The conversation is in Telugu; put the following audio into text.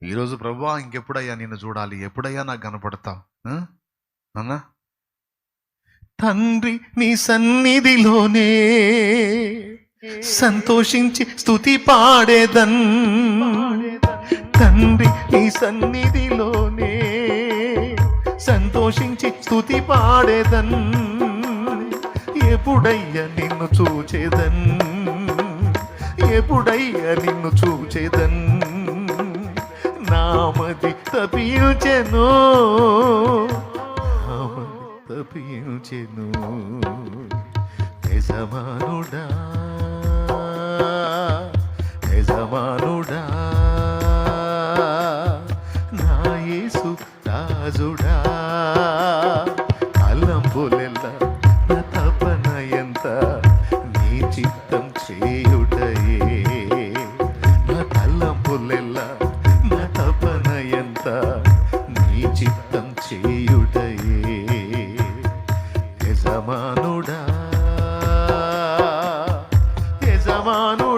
ఈరోజు ప్రభువా ఇంకెప్పుడయ్యా నిన్ను చూడాలి, ఎప్పుడయ్యా నాకు కనపడతావు అన్నా? తండ్రి నీ సన్నిధిలోనే సంతోషించి స్తుతి పాడేదన్, తండ్రి నీ సన్నిధిలోనే సంతోషించి స్తుతి పాడేదన్, ఎప్పుడయ్యా నిన్ను చూచేదన్, ఎప్పుడయ్యా నిన్ను చూచేదన్, నామది తప్పించెను, నామది తప్పించెను. యజమానుడా యజమానుడా నా యేసు రాజుడా, తలంపులెల్ల నా తపన ఎంత నీ చిత్తం చేయుటయే, నా తలంపులెల్ల నా తపన ఎంత నీ చిత్తం చేయుటయే. యజమానుడా యజమాను